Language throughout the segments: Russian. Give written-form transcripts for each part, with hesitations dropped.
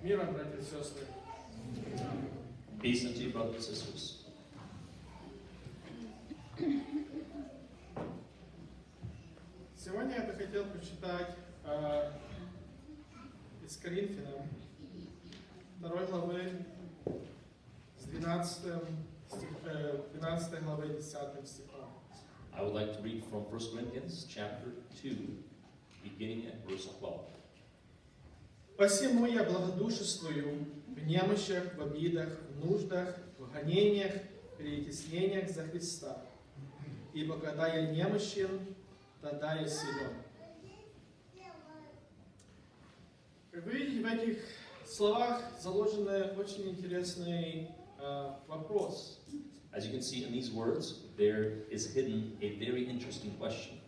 Мир вам, братья и сестры. Peace unto you, brothers and sisters. Сегодня я бы хотел прочитать из Коринфянам 2 главы с 12 главы 10 стихом. I would like to read from 1 Corinthians chapter 2, beginning at verse 12. «Посему я благодушествую в немощах, в обидах, в нуждах, в гонениях, в притеснениях за Христа. Ибо когда я немощен, тогда я силен». Как вы видите, в этих словах заложен очень интересный вопрос. As you can see in these words, there is hidden a very interesting question.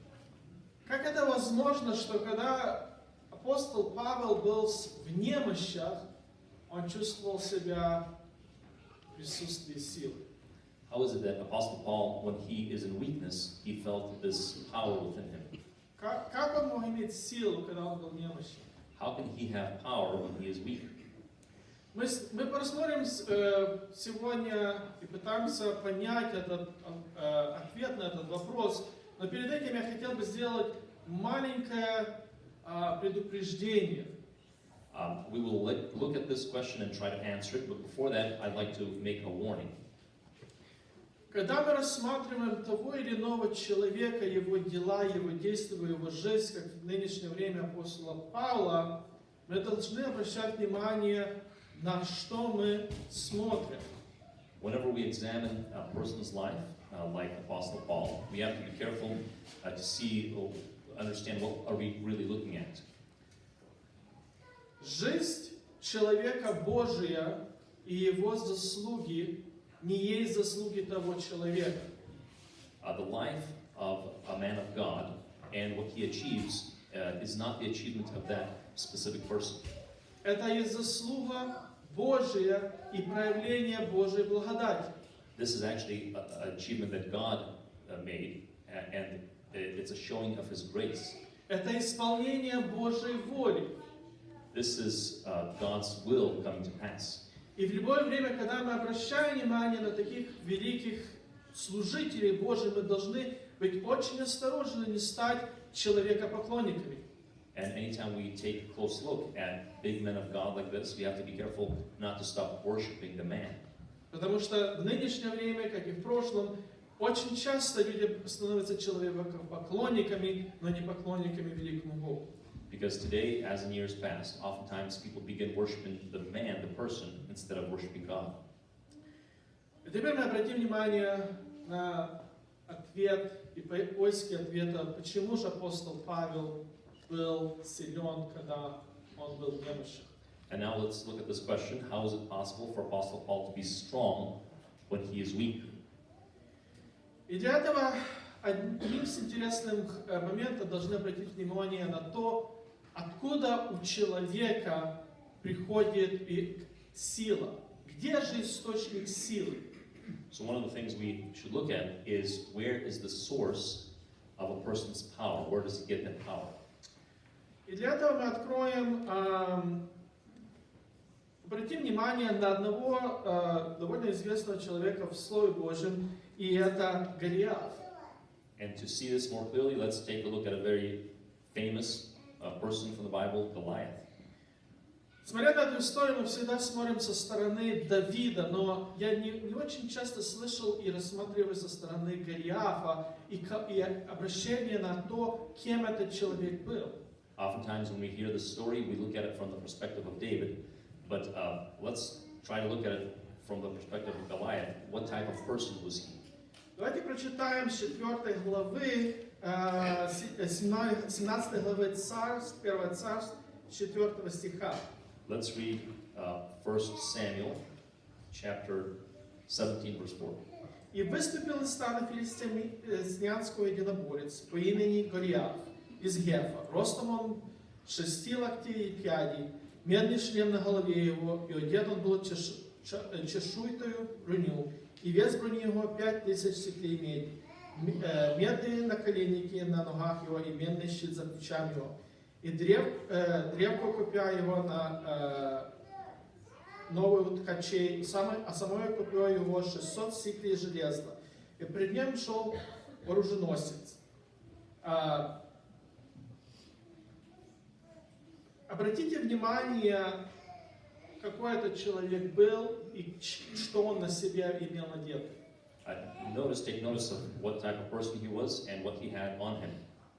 Как это возможно, что когда апостол Павел был в немощах, он чувствовал себя в присутствии силы? How is it that Apostle Paul, when he is in weakness, he felt this power within him? Как он мог иметь силу, когда он был немощен? How can he have power when he is weak? Мы просмотрим сегодня и пытаемся понять ответ на этот вопрос, но перед этим я хотел бы сделать маленькое предупреждение. We will look at this question and try to answer it, but before that, I'd like to make a warning. Когда мы рассматриваем того или иного человека, его дела, его действия, его жизнь, как в нынешнее время апостола Павла, мы должны обращать внимание, на что мы смотрим. Whenever we examine a person's life, like Apostle Paul, we have to be careful to see, understand what are we really looking at. Жизнь человека Божия и его заслуги не есть заслуги того человека. The life of a man of God and what he achieves is not the achievement of that specific person. Это есть заслуга Божия и проявление Божьей благодати. This is actually an achievement that God made, and it's a showing of His grace. Это исполнение Божьей воли. This is God's will coming to pass. И в любое время, когда мы обращаем внимание на таких великих служителей Божьих, мы должны быть очень осторожны, не стать человекопоклонниками. And anytime we take a close look at big men of God like this, we have to be careful not to stop worshiping the man. Потому что в нынешнее время, как и в прошлом, очень часто люди становятся человекопоклонниками, но не поклонниками великому Богу. Because today, as in years past, oftentimes people begin worshiping the man, the person, instead of worshiping God. И теперь мы обратим внимание на ответ и поиски ответа, почему же апостол Павел был силен, когда он был немощен. And now let's look at this question: how is it possible for Apostle Paul to be strong when he is weak? И для этого одним из интересных моментов должны обратить внимание на то, откуда у человека приходит сила. Где же источник силы? So one of the things we should look at is, where is the source of a person's power? Where does he get that power? И для этого мы обратим внимание на одного довольно известного человека в Слове Божьем, и это Голиаф. And to see this more clearly, let's take a look at a very famous person from the Bible, Goliath. Смотря на эту историю, мы всегда смотрим со стороны Давида, но я не очень часто слышал и рассматриваю со стороны Голиафа и обращение на то, кем этот человек был. Oftentimes when we hear the story, we look at it from the perspective of David, but let's try to look at it from the perspective of Goliath. What type of person was he? Давайте прочитаем с 4 главы, 17 главы Царств, 1 Царств, 4 стиха. Let's read 1 Samuel, chapter 17, verse 4. «И выступил из стана филистимлянского единоборец по имени Голиаф из Гефа. Ростом он 6 локтей и пядей, медный шлем на голове его, и одет он был чешуйкою броню, и вес брони его 5000 сиклей меди. Медные наколенники на ногах его, и медный щит за плечами его. И древко копья его новых ткачей, а самое купило его 600 сиклей железа. И пред ним шел оруженосец. Обратите внимание, какой этот человек был и что он на себя имел надето. Take notice of what type of person he was and what he had on him.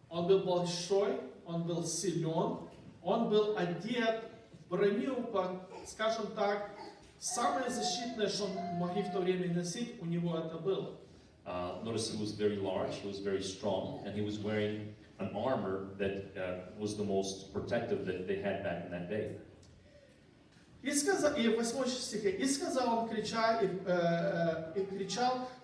Он был большой, он был силен, он был одет в броню, скажем так, самое защитное, что могли в то время носить, у него это было. Notice he was very large, he was very strong, and he was wearing an armor that was the most protective that they had back in that day. И в 8 стихе, и сказал он, кричал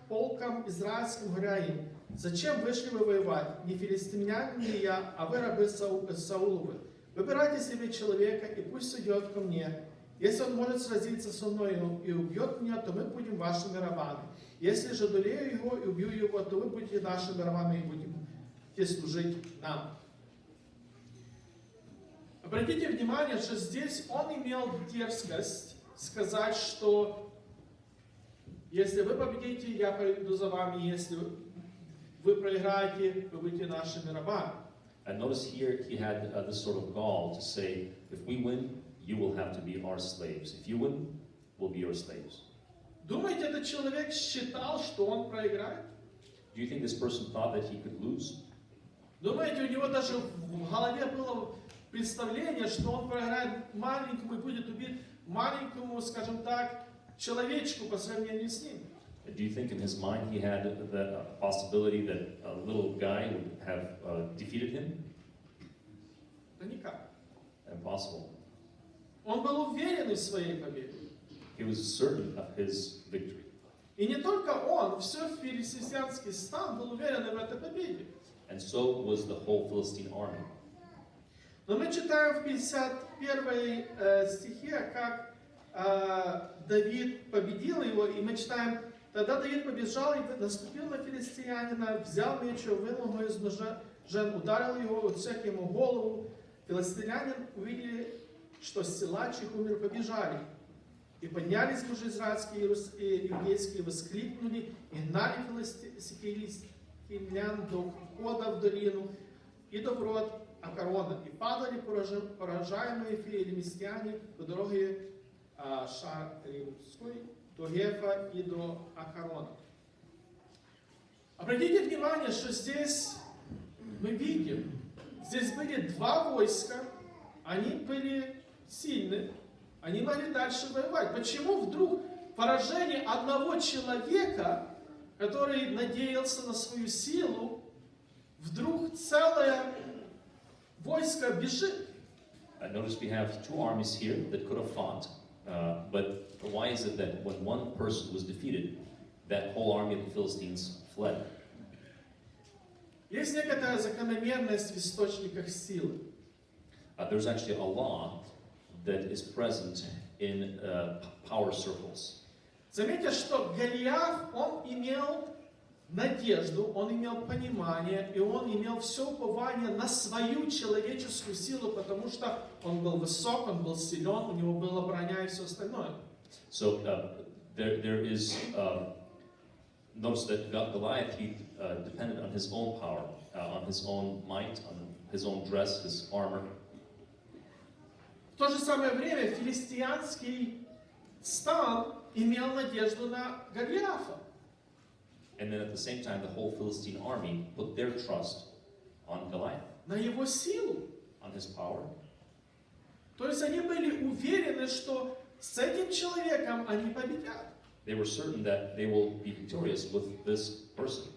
полкам израильским, говоря им: зачем вышли вы воевать? Не филистимлянин ли я, а вы рабы Сауловы? Выбирайте себе человека, и пусть идет ко мне. Если он может сразиться со мной и убьет меня, то мы будем вашими рабами. Если же одолею его и убью его, то вы будете нашими рабами и будете служить нам. Обратите внимание, что здесь он имел дерзкость сказать, что если вы победите, я пойду за вами, если вы проиграете, вы будете нашими рабами. And notice here he had this sort of gall to say, if we win, you will have to be our slaves. If you win, we'll be your slaves. Думаете, этот человек считал, что он проиграет? Do you think this person thought that he could lose? Думаете, у него даже в голове было представление, что он проиграет маленькому и будет убит маленькому, скажем так, человечку по сравнению с ним? Do you think in his mind he had the possibility that a little guy would have defeated him? Да никак. Impossible. Он был уверен в своей победе. He was certain of his victory. И не только он, все филистимский стан был уверен в этой победе. And so was the whole Philistine army. Но мы читаем в 51 стихе, как Давид победил его, и мы читаем: тогда Давид побежал и наступил на филистимлянина, взял меч, вынул его из ножа, ударил его, отсек ему голову. Филистимлянин увидели, что силач их умер, побежали. И поднялись мужи израильские и иудейские, воскликнули, и гнали филистимлян до входа в долину и до ворот Акарона. И падали поражаемые филистимляне по дороге Шаримской до Гефа и до Акарона. Обратите внимание, что здесь мы видим, здесь были два войска, они были сильны, они могли дальше воевать. Почему вдруг поражение одного человека, который надеялся на свою силу, вдруг целое войско бежит? Notice we have two armies here that could have fought, but why is it that when one person was defeated, that whole army of the Philistines fled? Есть некоторая закономерность в источниках силы. There's actually a law that is present in power circles. Заметьте, что Голиаф, он имел надежду, он имел понимание, и он имел все упование на свою человеческую силу, потому что он был высок, он был силен, у него была броня и все остальное. So there is notice that Goliath he depended on his own power, on his own might, on his own dress, his armor. В то же самое время филистимский стан имел надежду на Голиафа. And then at the same time, the whole Philistine army put their trust on Goliath, На его силу. on his power. То есть они были уверены, что с этим человеком они победят. They were certain that they will be victorious with this person.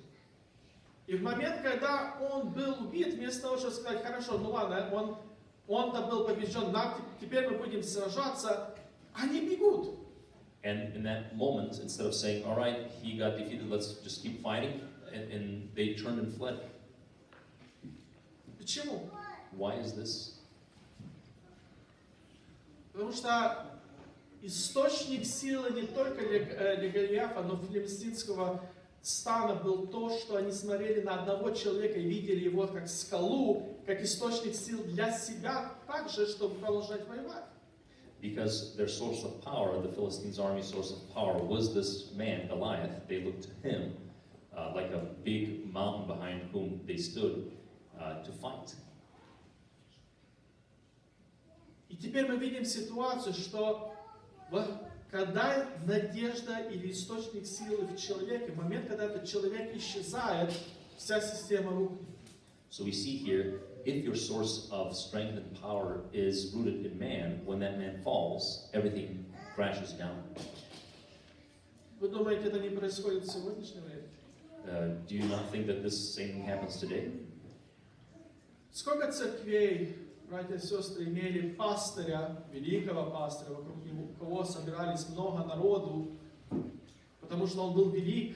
И в момент, когда он был убит, вместо того, чтобы сказать: хорошо, ну ладно, он-то был побежден, теперь мы будем сражаться, они бегут. And in that moment, instead of saying, all right, he got defeated, let's just keep fighting, and they turned and fled. Почему? Why is this? Потому что источник силы не только для Голиафа, но филистимского стана был то, что они смотрели на одного человека и видели его как скалу, как источник сил для себя, также, чтобы продолжать воевать. because their source of power, the Philistines' army source of power, was this man, Goliath. They looked to him like a big mountain behind whom they stood to fight. И теперь мы видим ситуацию, что когда надежда или источник силы в человеке, в момент, когда этот человек исчезает, вся система рухнет. So we see here, if your source of strength and power is rooted in man, when that man falls, everything crashes down. Вы думаете, это не происходит в сегодняшнее время? Do you not think that this same thing happens today? Сколько церквей, братья и сестры, имели пастыря, великого пастыря, вокруг него, у кого собирались много народу, потому что он был велик,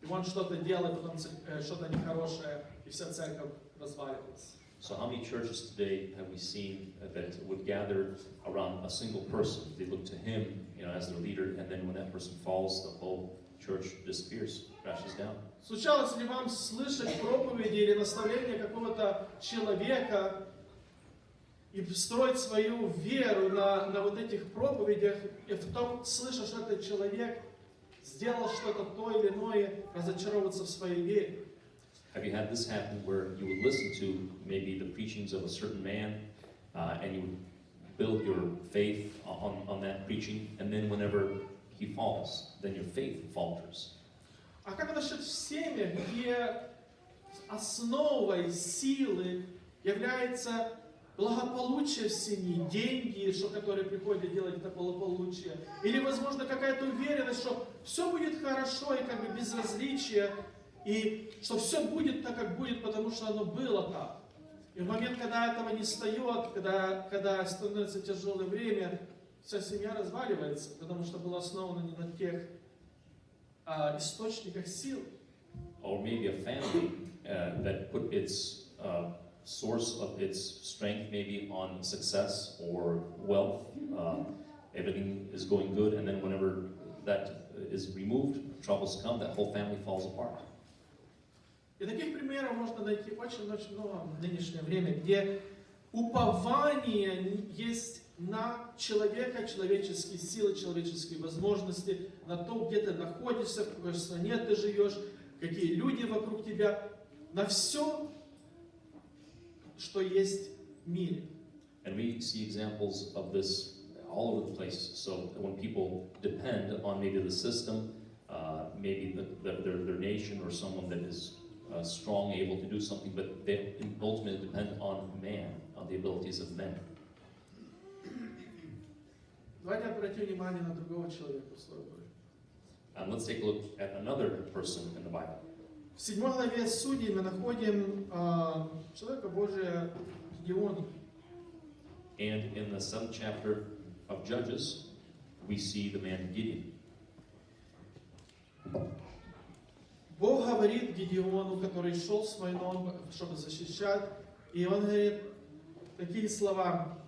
и он что-то делал, и потом что-то нехорошее, и вся церковь разваливалась. So how many churches today have we seen that would gather around a single person? They look to him, as their leader, and then when that person falls, the whole church disappears, crashes down. Случалось ли вам слышать проповеди или наставления какого-то человека и строить свою веру на вот этих проповедях, и потом, слыша, что этот человек сделал что-то то или иное, разочаровываться в своей вере? Have you had this happen where you would listen to maybe the preachings of a certain man and you would build your faith on that preaching, and then whenever he falls, then your faith falters? А как насчет в семьях, где основой силы является благополучие в семье, деньги, которые приходят делать это благополучие, или, возможно, какая-то уверенность, что все будет хорошо и как бы безразличие, и что все будет так, как будет, потому что оно было так. И в момент, когда этого не встает, когда становится тяжелое время, вся семья разваливается, потому что была основана не на тех источниках сил. Or maybe a family that put its source of its strength maybe on success or wealth. Everything is going good, and then whenever that is removed, troubles come, that whole family falls apart. И таких примеров можно найти очень-очень много в нынешнее время, где упование есть на человека, человеческие силы, человеческие возможности, на то, где ты находишься, в какой стране ты живешь, какие люди вокруг тебя, на все, что есть в мире. And we see examples of this all over the place. So when people depend on maybe the system, maybe their nation or someone that is strong, able to do something, but they ultimately depend on man, on the abilities of men. Давайте обратим внимание на другого человека в Слове Божьем. And let's take a look at another person in the Bible. В 7 главе Судей мы находим человека Божия Гедеона. And in the 7th chapter of Judges, we see the man Gideon. Бог говорит Гедеону, который шел с войной, чтобы защищать, и он говорит такие слова.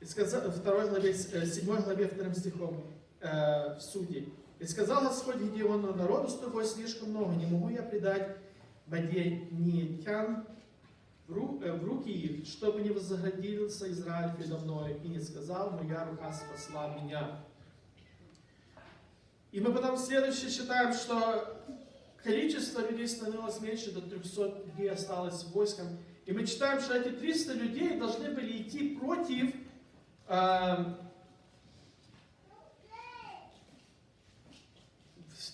В 2 главе, 7 главе 2 стихом в Судей. «И сказал Господь Гедеону: народу с тобой слишком много, не могу я предать мадианитян в руки их, чтобы не возгордился Израиль передо мной, и не сказал: моя рука спасла меня». И мы потом следующее считаем, что количество людей становилось меньше, до 300 людей осталось войском. И мы читаем, что эти 300 людей должны были идти против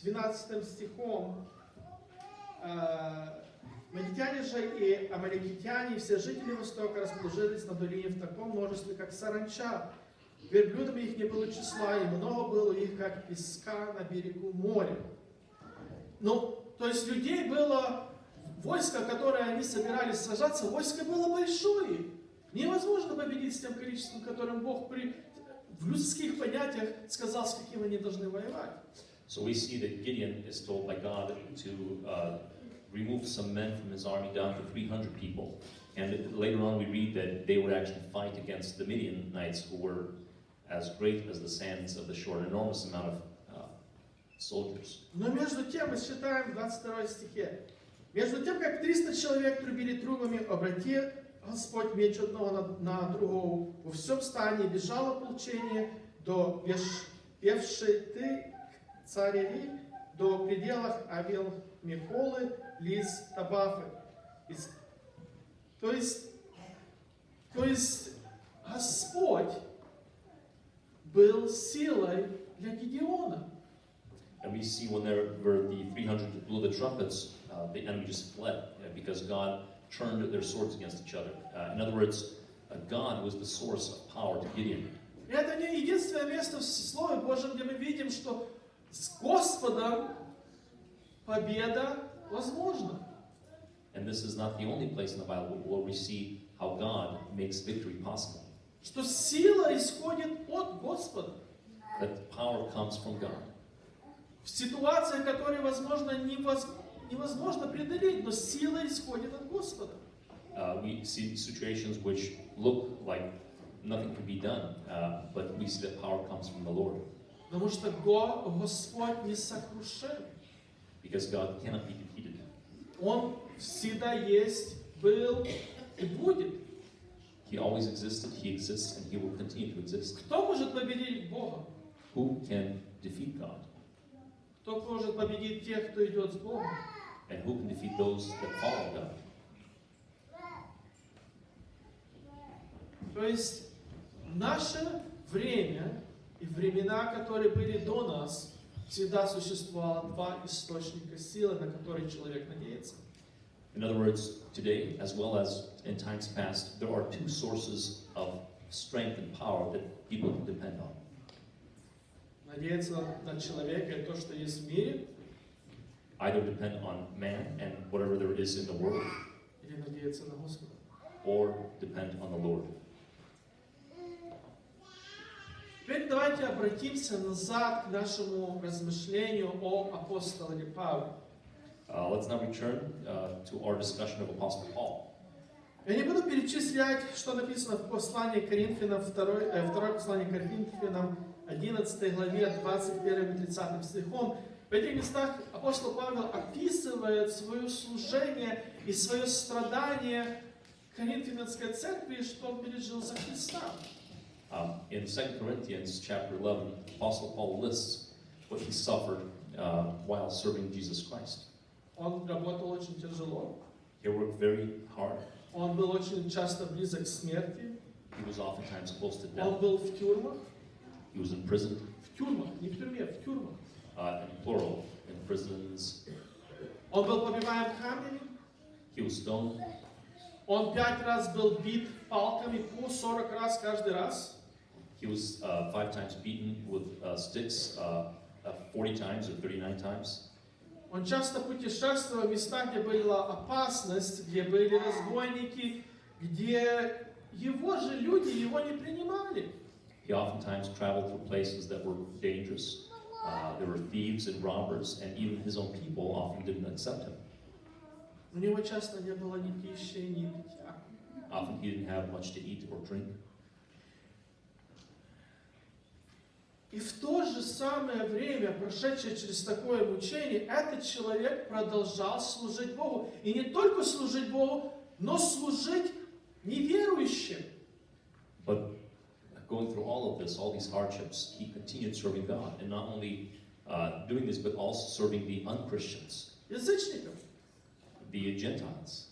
12 стихом. Мадьяне же и амаликитяне, и все жители Востока расположились на долине в таком множестве, как саранча. Верблюдами их не было числа, и много было их, как песка на берегу моря. Ну, то есть людей было, войско, которое они собирались сражаться, войско было большое. Невозможно победить с тем количеством, которым Бог в людских понятиях сказал, с каким они должны воевать. So we see that Gideon is told by God to remove some men from his army down to 300 people. And later on we read that they would actually fight against the Midianites, who were as great as the sands of the shore, an enormous amount of soldiers. Но между тем, мы считаем в 22 стихе, между тем, как 300 человек трубили трубами, Господь меч одного на другого. Во всем стане бежало ополчение до Певшиты цареві, до пределах Авел-Мехолы, Лиз Табафы. То есть Господь был силой для Гедеона. And we see when there were the 300 that blew the trumpets, the enemy just fled because God turned their swords against each other. In other words, God was the source of power to Gideon. И это не единственное место в Слове Божьем, где мы видим, что с Господом победа возможна. And this is not the only place in the Bible where we see how God makes victory possible. Что сила исходит от Господа. That power comes from God. В ситуациях, которые, возможно, невозможно преодолеть, но сила исходит от Господа. We see situations which look like nothing can be done, but we see that power comes from the Lord. Потому что Господь несокрушим. Because God cannot be defeated. Он всегда есть, был и будет. He always existed, He exists, and He will continue to exist. Кто может победить Бога? Who can defeat God? Кто может победить тех, кто идет с Богом? And who can defeat those that follow God? То есть наше время и времена, которые были до нас, всегда существовало два источника силы, на которые человек надеется. In other words, today, as well as in times past, there are two sources of strength and power that people can depend on. Надеяться на человека и то, что есть в мире, Either depend on man and whatever there is in the world, или надеяться на Господа. or depend on the Lord. Теперь давайте обратимся назад к нашему размышлению о апостоле Павле. Let's now return to our discussion of Apostle Paul. Я не буду перечислять, что написано в послании к Коринфянам, второе послание к Коринфянам, 11 главе, 21 и 30 стихом. В этих местах апостол Павел описывает свое служение и свое страдание Коринфянской церкви, что он пережил за Христа. In 2 Corinthians chapter 11, Apostle Paul lists what he suffered while serving Jesus Christ. Он работал очень тяжело. He worked very hard. Он был очень часто близок к смерти. He was oftentimes close to Он death. был в тюрьмах. He was imprisoned, В тюрьмах, не в тюрьме, в тюрьмах. in plural, in prisons. Он был побиваем камнями. He was stoned. Он 5 раз был бит палками по 40 раз каждый раз. He was 5 times beaten with sticks, 40 times or 39 times. Он часто путешествовал в местах, где была опасность, где были разбойники, где его же люди его не принимали. He oftentimes traveled through places that were dangerous. There were thieves and robbers, and even his own people often didn't accept him. У него часто не было ни пищи, ни питья. Often he didn't have much to eat or drink. И в то же самое время, прошедшее через такое мучение, этот человек продолжал служить Богу. И не только служить Богу, но служить неверующим. But going through all of this, all these hardships, he continued serving God, and not only doing this, but also serving the unchristians, Язычников. the Gentiles.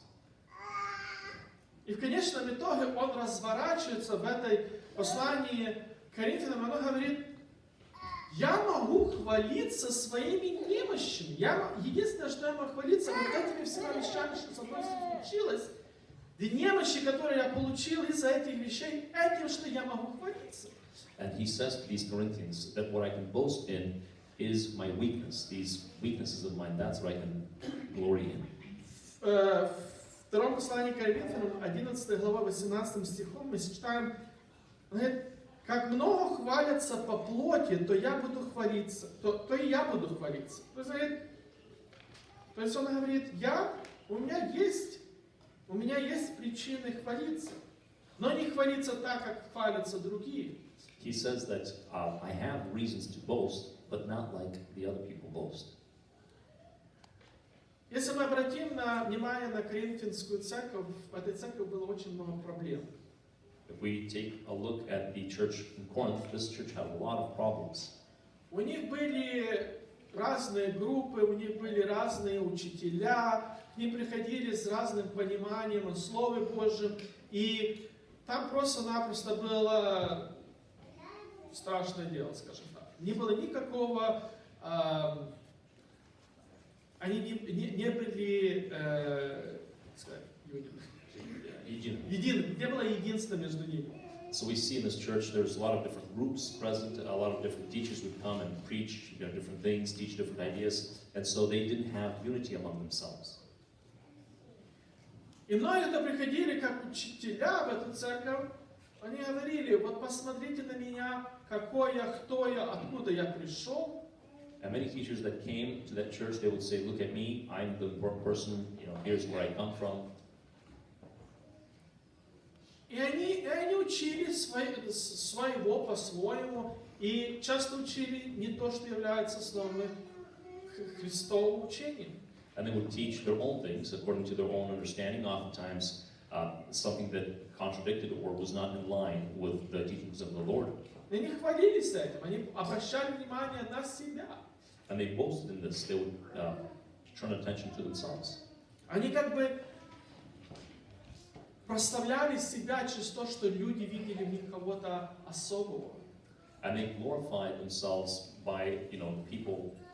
И в конечном итоге он разворачивается в этой послании к Коринфянам, оно говорит: я могу хвалиться своими немощами. Единственное, что я могу хвалиться, вот этими всеми вещами, что со мной случилось, и немощи, которые я получил из-за этих вещей, этим, что я могу хвалиться. And he says to these Corinthians that what I can boast in is my weakness. These weaknesses of mine, that's what I can glory in. В втором послании к Коринфянам, 11 глава, 18 стихом, мы читаем, говорит: как много хвалятся по плоти, то я буду хвалиться, то и я буду хвалиться. То есть он говорит: у меня есть причины хвалиться, но не хвалиться так, как хвалятся другие. He says that I have reasons to boast, but not like the other people boast. Если мы обратим внимание на Коринфянскую церковь, в этой церкви было очень много проблем. If we take a look at the church in Corinth, this church had a lot of problems. У них были разные группы, у них были разные учителя, к ним приходили с разным пониманием о Слове Божьем, и там просто-напросто было страшное дело, скажем так. Не было никакого, они не были, не было единства между ними. So we see in this church there's a lot of different groups present, a lot of different teachers would come and preach different things, teach different ideas, and so they didn't have unity among themselves. И многие-то приходили как учителя в эту церковь, они говорили, вот посмотрите на меня, какой я, кто я, откуда я пришел. And many teachers that came to that church, they would say, look at me, I'm the important person, here's where I come from. И они учили своего по-своему, и часто учили не то, что является основным Христовым учением. And they would teach their own things according to their own understanding, oftentimes something that contradicted or was not in line with the teachings of the Lord. Они хвалились этим, они обращали внимание на себя. And they boasted in this, they would turn attention to themselves. Они как бы проставляли себя через то, что люди видели в них кого-то особого. And they glorified themselves by,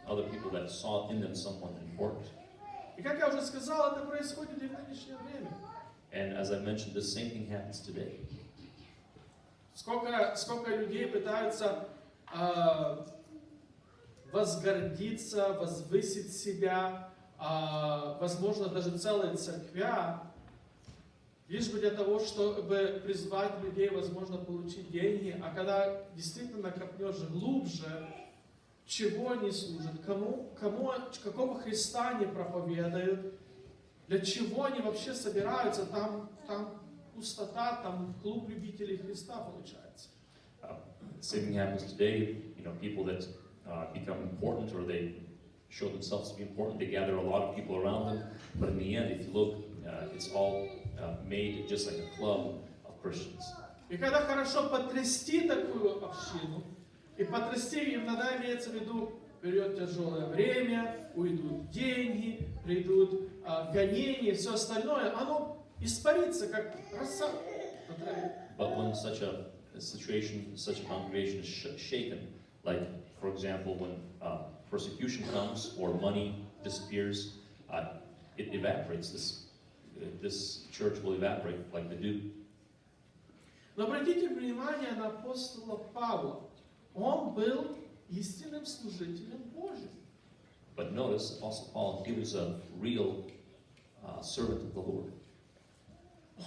other people that saw in them someone important. И как я уже сказал, это происходит и в нынешнее время. And as I mentioned, the same thing happens today. Сколько людей пытаются возгордиться, возвысить себя, возможно, даже целые церквя, лишь бы для того, чтобы призвать людей, возможно, получить деньги, а когда действительно копнешь глубже, чего они служат, какого Христа они проповедуют, для чего они вообще собираются, там пустота, там клуб любителей Христа получается. Same thing happens today, people that become important or they show themselves to be important, they gather a lot of people around them, but in the end, if you look, it's all made just like a club of Christians. И когда хорошо потрясти такую общину, и потрясти иногда имеется в виду, придет тяжелое время, уйдут деньги, придут гонения, все остальное, оно испарится, как роса на траве. But when such a situation, such a congregation is shaken, like, for example, when persecution comes or money disappears, it evaporates. This church will evaporate like the dew. Но обратите внимание на апостола Павла. Он был истинным служителем Божьим. But notice, Apostle Paul, he was a real servant of the Lord.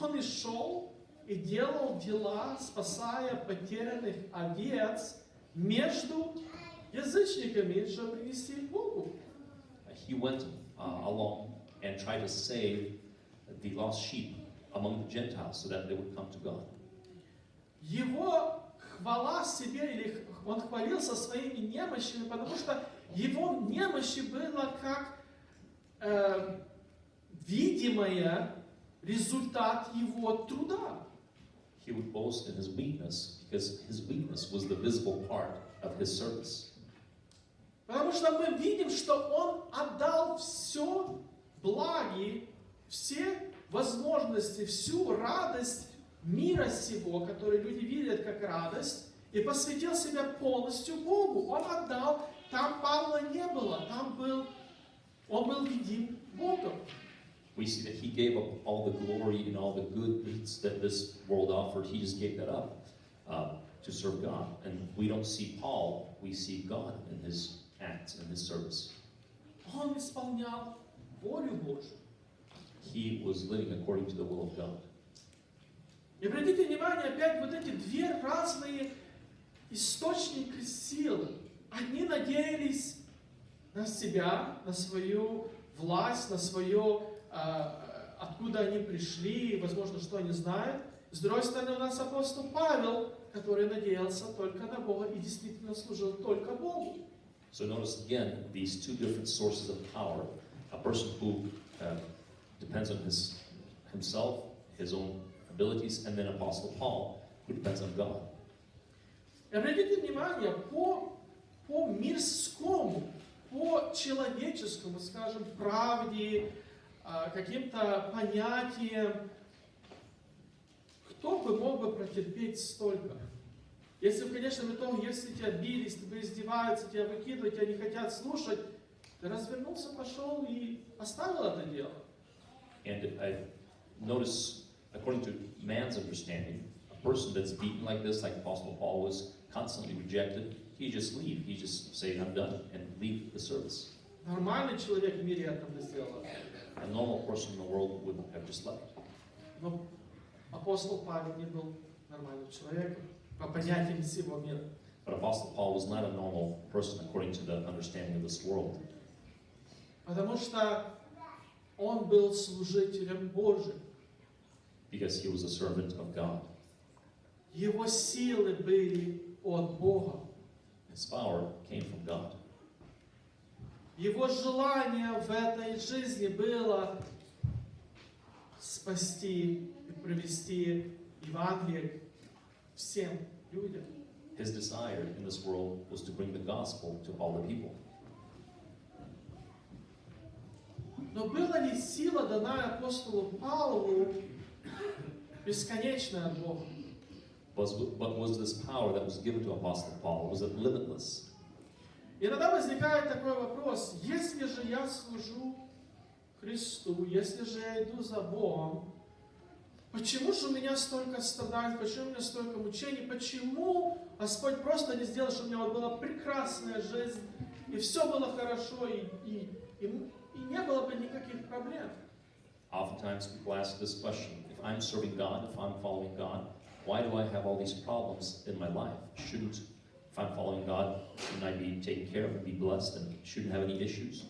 Он и шел, и делал дела, спасая потерянных овец между язычниками, чтобы принести их Богу. He went along and tried to save the lost sheep among the Gentiles so that they would come to God. Его хвала себе, или он хвалился своими немощами, потому что его немощи было как видимое результат его труда. He would boast in his weakness because his weakness was the visible part of his service. Потому что мы видим, что он отдал все благи, все возможности, всю радость мира сего, который люди видят как радость, и посвятил себя полностью Богу. Он отдал, там Павла не было, он был видим Богом. We see that he gave up all the glory and all the good deeds that this world offered. He just gave that up to serve God. And we don't see Paul, we see God in his acts and his service. Он исполнял волю Божью. He was living according to the will of God. И обратите внимание, опять вот эти две разные источника силы. Одни надеялись на себя, на свою власть, на свое, откуда они пришли, возможно, что они знают. С другой стороны, у нас апостол Павел, который надеялся только на Бога и действительно служил только Богу. So notice again these two different sources of power. a person who depends on himself, his own abilities, and then Apostle Paul, who depends on God. И обратите внимание, по мирскому, по человеческому, скажем, правде, каким-то понятиям, кто бы мог бы протерпеть столько? Если в конечном итоге, если тебя били, если тебя издеваются, тебя выкидывают, тебя не хотят слушать, ты развернулся, пошел и оставил это дело. And I notice, according to man's understanding, a person that's beaten like this, like Apostle Paul was, constantly rejected, he just leave. He just say, I'm done, and leave the service. Нормальный человек в мире это бы сделал. A normal person in the world would have just left. Но апостол Павел не был нормальным человеком по понятиям всего мира. But Apostle Paul was not a normal person according to the understanding of this world. Потому что он был служителем Божьим. Because he was a servant of God. Его силы были от Бога. His power came from God. Его желание в этой жизни было спасти и привести Евангелие всем людям. His desire in this world was to bring the gospel to all the people. Но была ли сила, данная апостолу Павлу, бесконечная от Бога? But was this power that was given to Apostle Paul, was it limitless? Иногда возникает такой вопрос: если же я служу Христу, если же я иду за Богом, почему же у меня столько страданий, почему у меня столько мучений, почему Господь просто не сделал, чтобы у меня была прекрасная жизнь, и все было хорошо, и не было бы никаких проблем? Oftentimes people ask this question: if I'm serving God, if I'm following God, why do I have all these problems in my life? Shouldn't, if I'm following God, shouldn't I be taken care of and be blessed and shouldn't have any issues?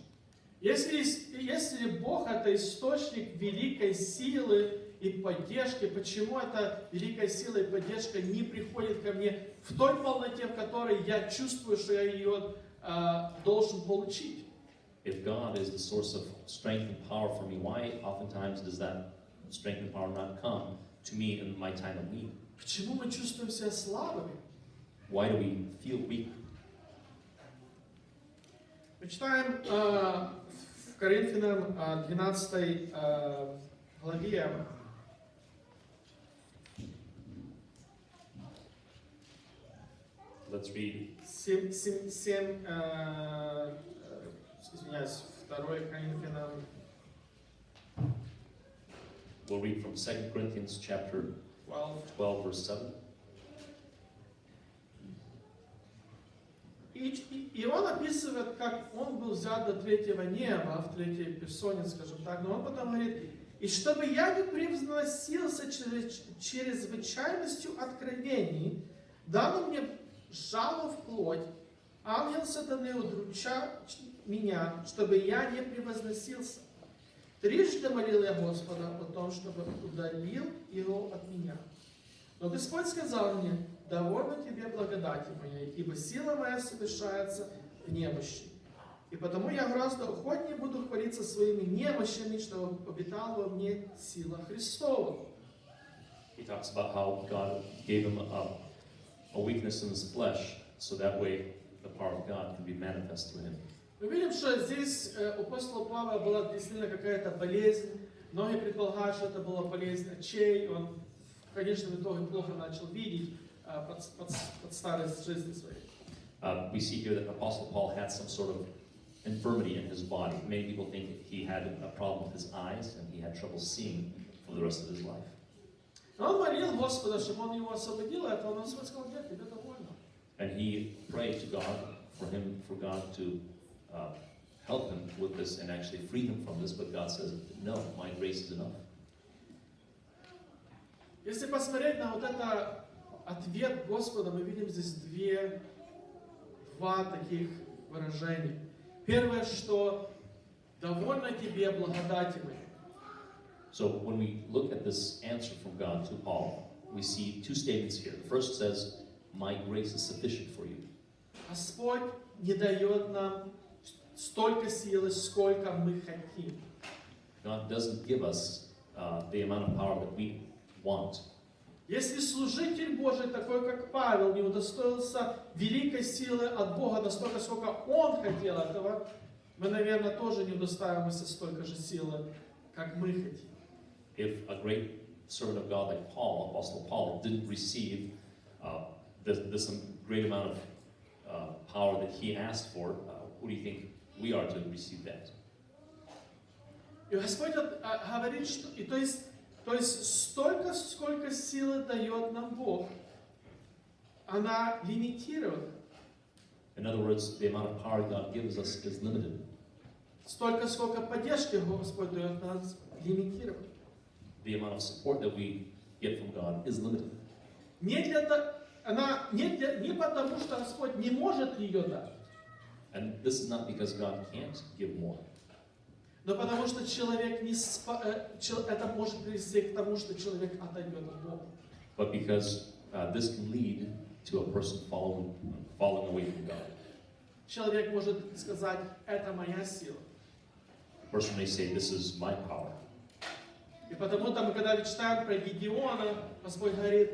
Если Бог это источник великой силы и поддержки, почему эта великая сила и поддержка не приходит ко мне в той полноте, в которой я чувствую, что я ее должен получить? If God is the source of strength and power for me, why oftentimes does that strength and power not come to me in my time of need? Почему мы чувствуем себя слабыми? Why do we feel weak? Мы читаем в Коринфянам 12 главе, Let's read 2 Коринфянам. We'll read from 2 Corinthians chapter 12, verse 7. И он описывает, как он был взят до третьего неба, в третьей персоне, скажем так, но он потом говорит: «И чтобы я не превозносился чрезвычайностью откровений, дано мне жало в плоть, ангел сатаны удручал меня, чтобы я не превозносился. Трижды молил я Господа о том, чтобы удалил его от меня. Но Господь сказал мне: довольно тебе благодати моей, ибо сила моя совершается в немощи. И потому я гораздо охотнее буду хвалиться своими немощами, чтобы обитала во мне сила Христова». He talks about how God gave him a weakness in his flesh, so that way the power of God can be manifest through him. Мы видим, что здесь у апостола Павла была действительно какая-то болезнь. Многие предполагают, что это была болезнь очей. Он в конечном итоге плохо начал видеть под старость жизни своей. We see here that Apostle Paul had some sort of infirmity in his body. Many people think he had a problem with his eyes and he had trouble seeing for the rest of his life. Он молил Господа, чтобы он его освободил, а он Господь сказал: нет, тебе довольно. And he prayed to God for God to help him with this and actually free him from this, but God says, no, my grace is enough. Если посмотреть на вот это ответ Господа, мы видим здесь два таких выражения. Первое, что довольно тебе благодати моей. So when we look at this answer from God to Paul, we see two statements here. The first says, my grace is sufficient for you. Господь не дает нам столько силы, сколько мы хотим. God doesn't give us the amount of power that we want. Если служитель Божий, такой как Павел, не удостоился великой силы от Бога настолько, сколько он хотел этого, мы, наверное, тоже не удостаиваемся столько же силы, как мы хотим. If a great servant of God like Paul, Apostle Paul, didn't receive this great amount of power that he asked for, who do you think we are to receive that? И Господь говорит, что, то есть столько, сколько силы дает нам Бог, она лимитирована. In other words, the amount of power God gives us is limited. Столько, сколько поддержки Господь дает нас, лимитировано. The amount of support that we get from God is limited. Не потому, что Господь не может ее дать, And this is not because God can't give more, но потому что человек это может привести к тому, что человек отойдет от Бога. but because this can lead to a person falling away from God. Человек может сказать, это моя сила. A person may say, this is my power. И потому-то мы, когда читаем про Гедеона, Господь говорит,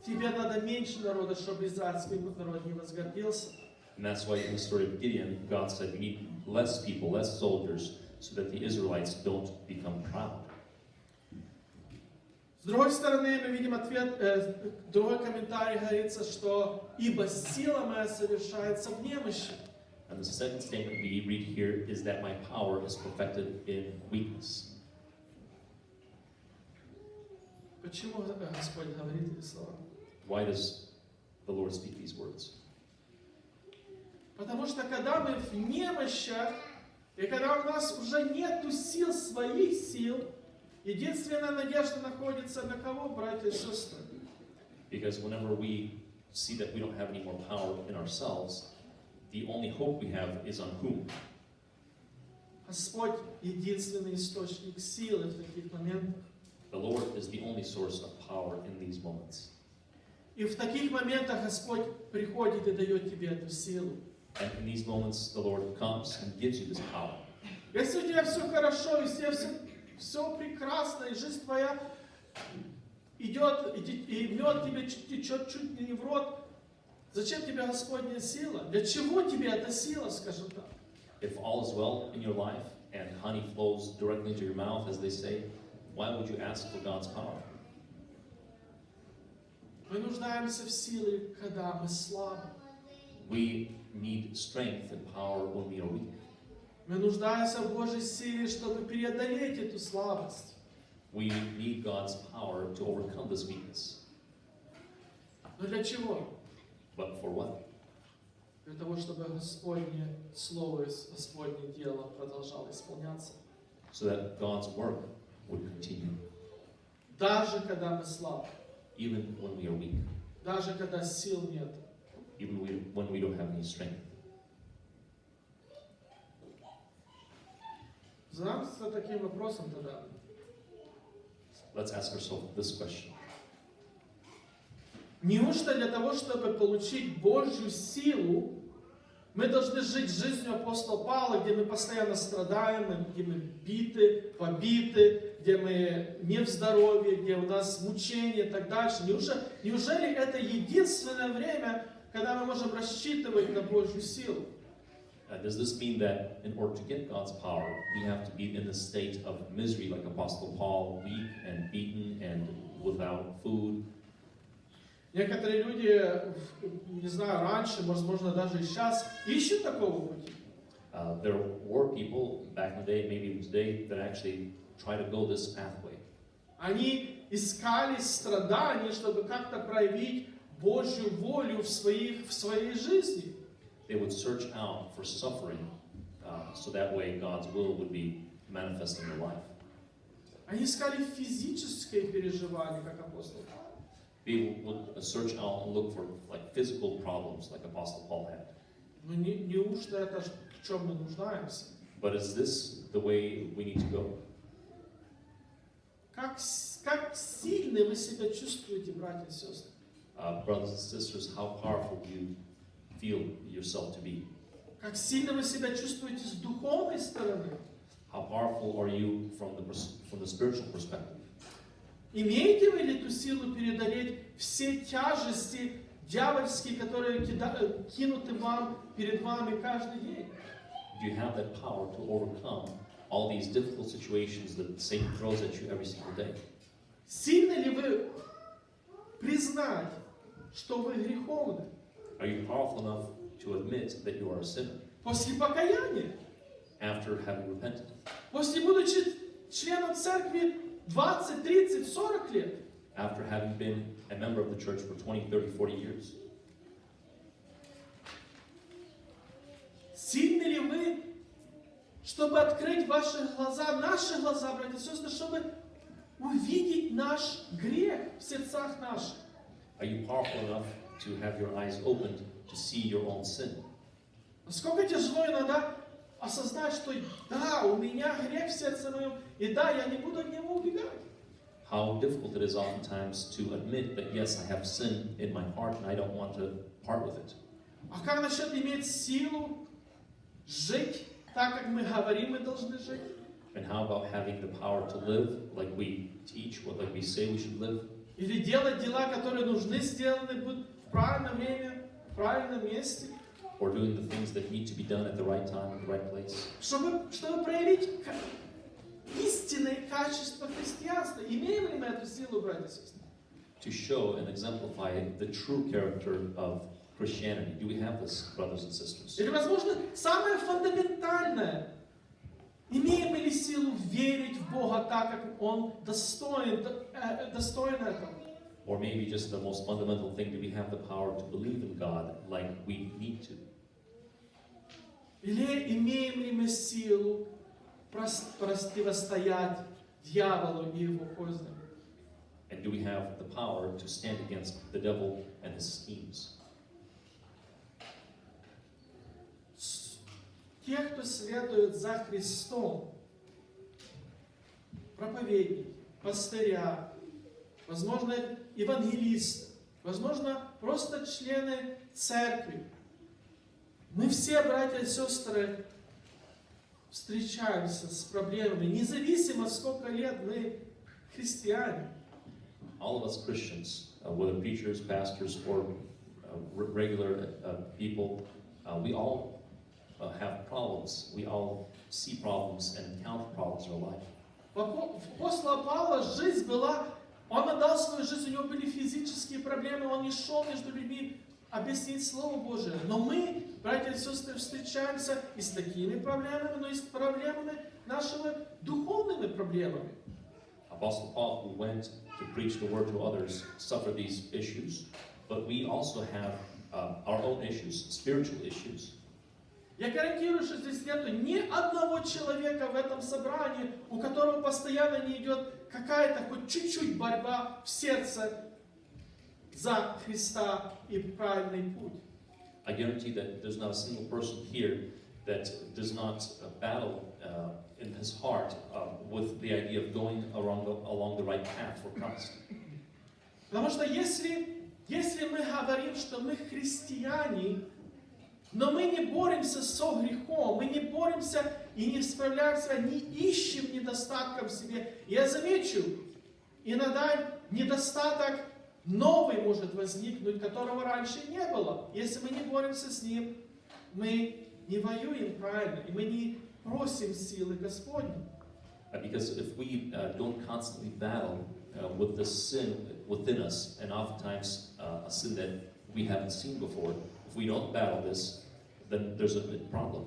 тебе надо меньше народа, чтобы израильский народ не возгордился. And that's why in the story of Gideon, God said, we need less people, less soldiers, so that the Israelites don't become proud. С другой стороны, мы видим другой комментарий говорится, что ибо сила моя совершается в немощи. And the second statement we read here is that my power is perfected in weakness. Почему Господь говорит эти слова? Why does the Lord speak these words? Потому что когда мы в немощах, и когда у нас уже нету сил, своих сил, единственная надежда находится на кого, братья и сестры? Because whenever we see that we don't have any more power in ourselves, the only hope we have is on whom? Господь единственный источник силы в таких моментах. The Lord is the only source of power in these moments. И в таких моментах Господь приходит и дает тебе эту силу. And in these moments, the Lord comes and gives you this power. Если у тебя все хорошо, и все прекрасно, и жизнь твоя идет, и мед тебе течет чуть ли не в рот, зачем тебе Господня сила? Для чего тебе эта сила, скажем так? If all is well in your life and honey flows directly into your mouth, as they say, why would you ask for God's power? Мы нуждаемся в силе, когда мы слабы. We need strength and power when we are weak. Мы нуждаемся в Божьей силе, чтобы преодолеть эту слабость. We need God's power to overcome this weakness. Но для чего? But for what? Для того, чтобы Господне Слово, Господне дело продолжало исполняться. So that God's work would continue, Даже когда мы слабы, even when we are weak, даже когда сил нет. even when we don't have any strength. Задамся таким вопросом тогда. Let's ask ourselves this question. Неужто для того, чтобы получить Божью силу, мы должны жить жизнью апостола Павла, где мы постоянно страдаем, где мы биты, побиты, где мы не в здоровье, где у нас мучения и так дальше? Неужели это единственное время, когда мы можем рассчитывать на Божью силу? Does this mean that in order to get God's power, we have to be in a state of misery like Apostle Paul, weak and beaten and without food? Некоторые люди, не знаю, раньше, возможно, даже и сейчас, ищут такого пути. There were people back in the day, maybe even today, that actually try to go this pathway. Они искали страданий, чтобы как-то проявить Божью волю в своей жизни. They would search out for suffering, so that way God's will would be manifest in their life. Они искали физическое переживание, как апостол. They would search out and look for like physical problems, like Apostle Paul had. Но неужто это в чем мы нуждаемся? But is this the way we need to go? Как сильны вы себя чувствуете, братья и сестры? Brothers and sisters, how powerful do you feel yourself to be? как сильно вы себя чувствуете с духовной стороны? How powerful are you from the spiritual perspective? Имеете вы ли ту силу преодолеть все тяжести дьявольские, которые кинуты перед вами каждый день? Do you have that power to overcome all these difficult situations that Satan throws at you every single day? Сильно ли вы признать, что вы греховны? Are you powerful enough to admit that you are a sinner После покаяния, after having repented? после будучи членом церкви 20, 30, 40 лет, After having been a member of the church for 20, 30, 40 years? сильны ли вы, чтобы открыть ваши глаза, наши глаза, братья и сестры, чтобы увидеть наш грех в сердцах наших? Are you powerful enough to have your eyes opened to see your own sin? Насколько тяжело иногда осознать, что да, у меня грех в сердце моем, и да, я не буду от него убегать. How difficult it is oftentimes to admit that yes, I have sin in my heart and I don't want to part with it. А как насчет иметь силу жить так, как мы говорим, мы должны жить? And how about having the power to live like we teach, like we say we should live? Или делать дела, которые нужны сделаны будут в правильное время, в правильном месте? Or doing the things that need to be done at the right time, at the right place? Чтобы проявить истинные качества христианства. Имеем ли мы эту силу, братья и сестры? To show and exemplify the true character of Christianity. Do we have this, brothers and sisters? Или, возможно, самое фундаментальное. Имеем ли силу верить в Бога так, как Он достоин этого? Or maybe just the most fundamental thing, do we have the power to believe in God like we need to? Или имеем ли мы силу противостоять дьяволу и его козням? And do we have the power to stand against the devil and his schemes? Те, кто следует за Христом, проповедники, пастыря, возможно, евангелисты, возможно, просто члены церкви. Мы все, братья и сестры, встречаемся с проблемами, независимо, сколько лет мы христиане. All of us Christians, whether preachers, pastors, or regular people, we all have problems. We all see problems and encounter problems in our life. У апостола Павла жизнь была, он отдал свою жизнь, у него были физические проблемы, он не шел между людьми объяснить Слово Божие. Но мы, братья и сестры, встречаемся и с такими проблемами, но и с проблемами нашими духовными проблемами. Apostle Paul, who went to preach the word to others, suffered these issues, but we also have our own issues, spiritual issues. Я гарантирую, что здесь нету ни одного человека в этом собрании, у которого постоянно не идет какая-то хоть чуть-чуть борьба в сердце за Христа и правильный путь. I guarantee that there's not a single person here that does not battle in his heart with the idea of going along the right path for Christ. Потому что если мы говорим, что мы христиане, но мы не боремся со грехом, мы не боремся и не справляемся, не ищем недостатков в себе. Я замечу, иногда недостаток новый может возникнуть, которого раньше не было. Если мы не боремся с ним, мы не воюем правильно, и мы не просим силы Господней. Because if we don't constantly battle with the sin within us, and oftentimes a sin that we haven't seen before, if we don't battle this, then there's a big problem.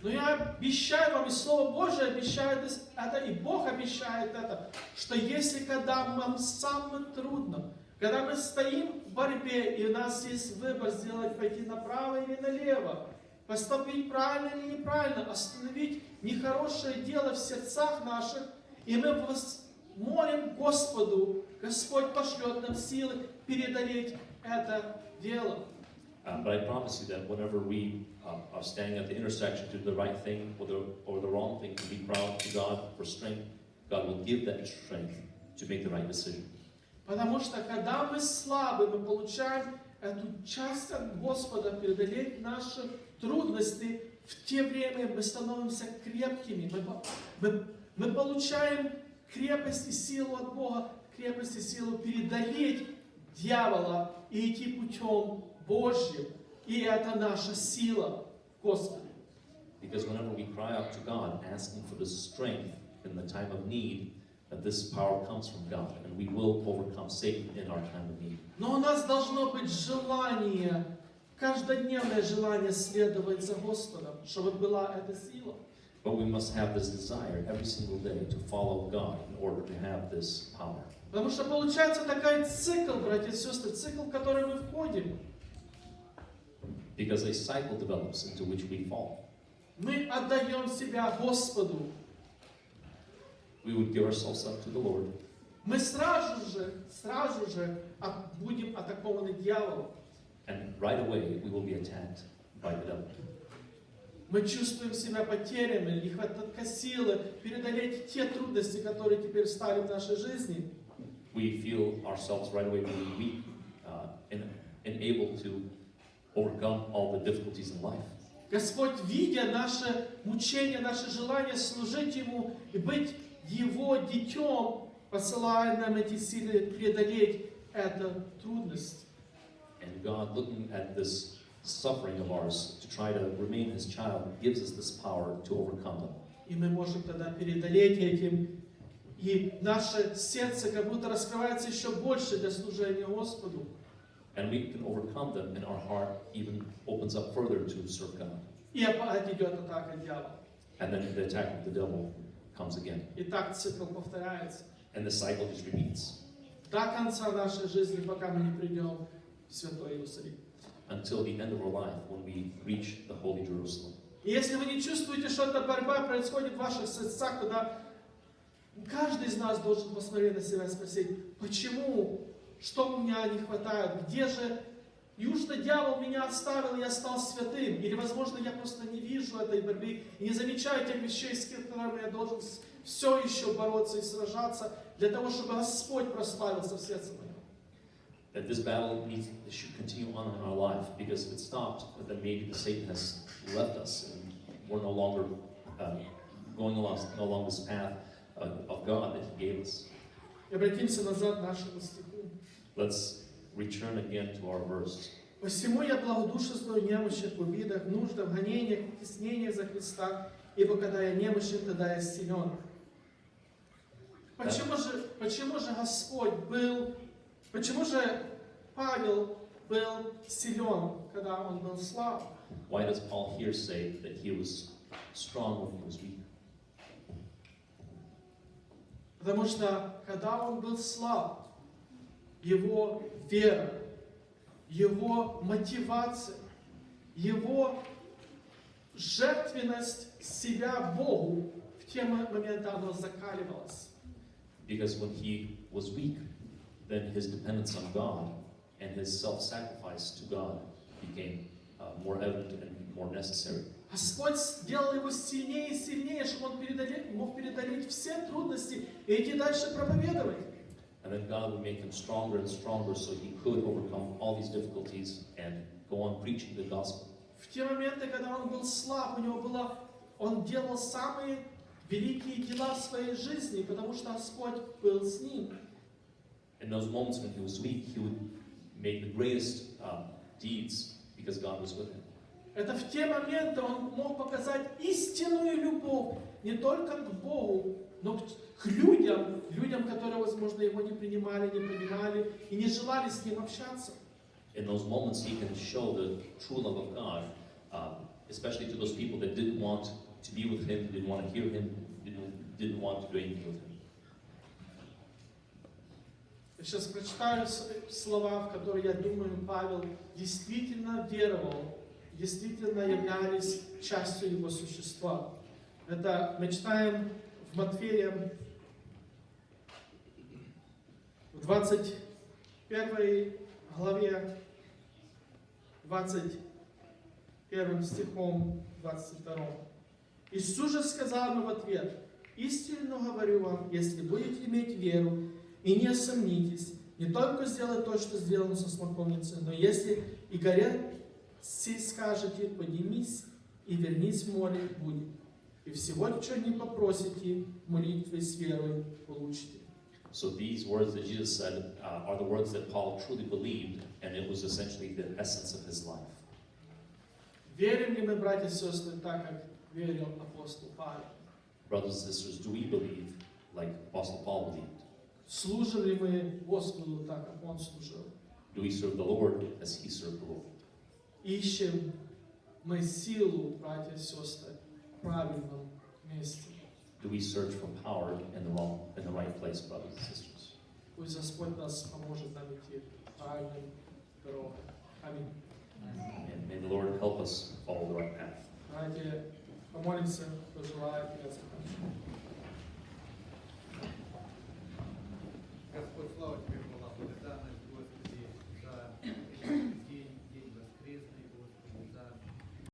Но я обещаю вам, и Слово Божие обещает это, и Бог обещает это, что если когда нам самое трудно, когда мы стоим в борьбе, и у нас есть выбор сделать, пойти направо или налево, поступить правильно или неправильно, остановить нехорошее дело в сердцах наших, и мы молим Господу, Господь пошлет нам силы преодолеть это дело. But I promise you that whenever we are standing at the intersection to do the right thing or the wrong thing, to be proud to God for strength, God will give that strength to make the right decision. Потому что когда мы слабы, мы получаем эту часть от Господа, преодолеть наши трудности, в те время мы становимся крепкими. Мы получаем крепость и силу от Бога, крепость и силу преодолеть дьявола и идти путем Божьим. И это наша сила в Господе. Because whenever we cry out to God, asking for the strength in the time of need, that this power comes from God, and we will overcome Satan in our time of need. Но у нас должно быть желание, каждодневное желание следовать за Господом, чтобы была эта сила. But we must have this desire every single day to follow God in order to have this power. Потому что получается такой цикл, братья и сестры, цикл, в который мы входим. Because a cycle develops into which we fall. Мы отдаем себя Господу. We would give ourselves up to the Lord. Мы сразу же будем атакованы дьяволом. And right away we will be attacked by the devil. Мы чувствуем себя потерянными, нехватка силы преодолеть те трудности, которые теперь стали в нашей жизни. We feel ourselves right away being weak and able to overcome all the difficulties in life. Господь, видя наше мучение, наше желание служить Ему и быть Его детем, посылает нам эти силы преодолеть эту трудность. And God, looking at this suffering of ours to try to remain His child, gives us this power to overcome them. И мы можем тогда преодолеть этим, и наше сердце как будто раскрывается еще больше для служения Господу. And we can overcome them, and our heart even opens up further to serve God. И опять идет атака дьявола. And then the attack of the devil comes again. И так цикл повторяется. And the cycle just repeats. До конца нашей жизни, пока мы не придем в Святой Иерусалим. Until the end of our life, when we reach the Holy Jerusalem. И если вы не чувствуете, что эта борьба происходит в ваших сердцах, тогда каждый из нас должен посмотреть на себя и спросить, почему, что у меня не хватает, где же, неужто дьявол меня оставил, и я стал святым, или, возможно, я просто не вижу этой борьбы, и не замечаю тех вещей, с которыми я должен все еще бороться и сражаться, для того, чтобы Господь прославился в сердце моем. That this battle should continue on in our life, because if it stopped, then maybe Satan has left us and we're no longer going along this path of God that He gave us. И обратимся назад к нашему стиху. Let's return again to our verse. «Посему я благодушествую в немощах, в обидах, нуждах, гонениях, притеснениях за Христа, ибо когда я немощен, тогда я силен». Почему же Господь был, почему же Павел был силен, когда он был слаб? Why does Paul here say that he was strong when he was weak? Потому что, когда он был слаб, его вера, его мотивация, его жертвенность себя Богу в те моменты она закаливалась. Because when he was weak, then his dependence on God and his self-sacrifice to God became more evident and more necessary. Господь сделал его сильнее и сильнее, чтобы он мог преодолеть все трудности и идти дальше проповедовать. And then God would make him stronger and stronger so he could overcome all these difficulties and go on preaching the gospel. В те моменты, когда он был слаб, он делал самые великие дела в своей жизни, потому что Господь был с ним. In those moments when he was weak, he would make the greatest deeds because God was with him. Это в те моменты он мог показать истинную любовь не только к Богу, но к людям, которые, возможно, его не принимали, не понимали и не желали с ним общаться. In those moments, he can show the true love of God, especially to those people that didn't want to be with him, didn't want to hear him, didn't want to do anything with him. Я сейчас прочитаю слова, в которые, я думаю, Павел действительно веровал, действительно являлись частью его существа. Это мы читаем в Матфея, в 21 главе, 21 стихом, 22. Иисус же сказал ему в ответ: «Истинно говорю вам, если будете иметь веру и не сомнитесь, Не только сделать то, что сделано со смоковницей, но если и горят, все скажете, поднимись и вернись в море, будет. И всего, что не попросите, молитвой с верой получите. So these words that Jesus said are the words that Paul truly believed, and it was essentially the essence of his life. Верим ли мы, братья и сестры, так, как верил апостол Павел? Brothers and sisters, do we believe like Apostle Paul believed? Служим ли мы Господу так, как Он служил? Do we serve the Lord as he served the Lord? Ищем мы силу, братья и сестры, в правильном месте. Do we search for power in the right place, brothers and sisters? Пусть Господь нас поможет нам идти правильным дорогой. Аминь. And may the Lord help us follow the right path. Давайте помолимся, кто желает, я заканчиваю.